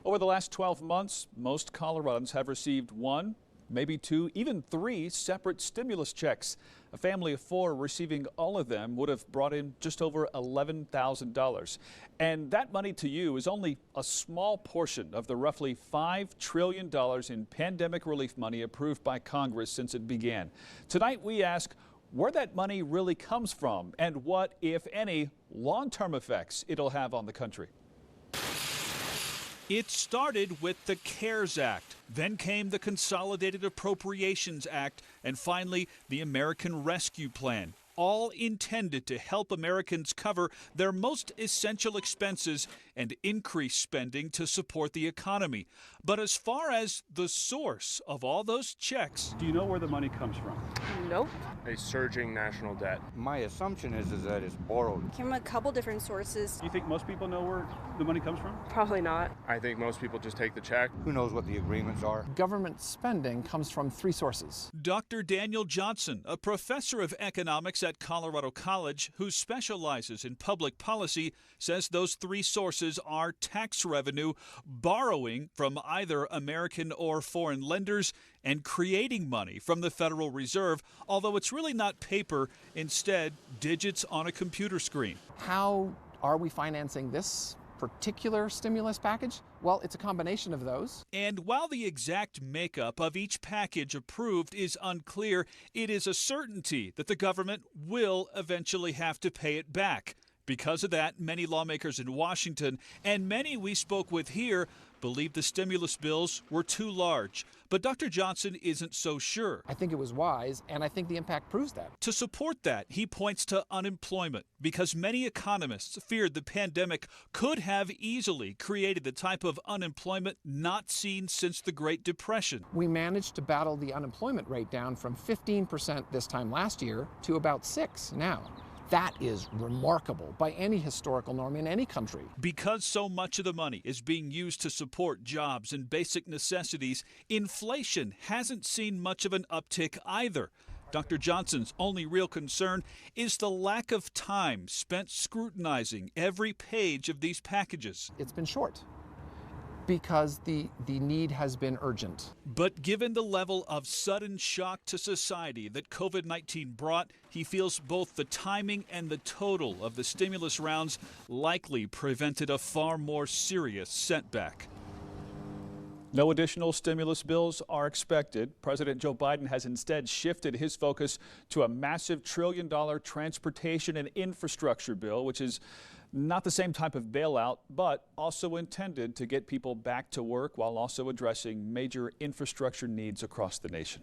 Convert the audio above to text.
Over the last 12 months, most Coloradans have received one, maybe two, even three separate stimulus checks. A family of four receiving all of them would have brought in just over $11,000. And that money to you is only a small portion of the roughly $5 trillion in pandemic relief money approved by Congress since it began. Tonight we ask where that money really comes from and what, if any, long-term effects it'll have on the country. It started with the CARES Act, then came the Consolidated Appropriations Act, and finally the American Rescue Plan, all intended to help Americans cover their most essential expenses and increase spending to support the economy. But as far as the source of all those checks, Do you know where the money comes from? Nope. A surging national debt. My assumption is that it's borrowed. Came from a couple different sources. Do you think most people know where the money comes from? Probably not. I think most people just take the check. Who knows what the agreements are? Government spending comes from three sources. Dr. Daniel Johnson, a professor of economics at Colorado College who specializes in public policy, says those three sources are tax revenue, borrowing from either American or foreign lenders, and creating money from the Federal Reserve, although it's really not paper, instead digits on a computer screen. How are we financing this particular stimulus package? Well, it's a combination of those. And while the exact makeup of each package approved is unclear, it is a certainty that the government will eventually have to pay it back. Because of that, many lawmakers in Washington and many we spoke with here believe the stimulus bills were too large. But Dr. Johnson isn't so sure. I think it was wise, and I think the impact proves that. To support that, he points to unemployment because many economists feared the pandemic could have easily created the type of unemployment not seen since the Great Depression. We managed to battle the unemployment rate down from 15% this time last year to about 6% now. That is remarkable by any historical norm in any country. Because so much of the money is being used to support jobs and basic necessities, inflation hasn't seen much of an uptick either. Dr. Johnson's only real concern is the lack of time spent scrutinizing every page of these packages. It's been short because the need has been urgent. But given the level of sudden shock to society that COVID-19 brought, he feels both the timing and the total of the stimulus rounds likely prevented a far more serious setback. No additional stimulus bills are expected. President Joe Biden has instead shifted his focus to a massive trillion-dollar transportation and infrastructure bill, which is not the same type of bailout, but also intended to get people back to work while also addressing major infrastructure needs across the nation.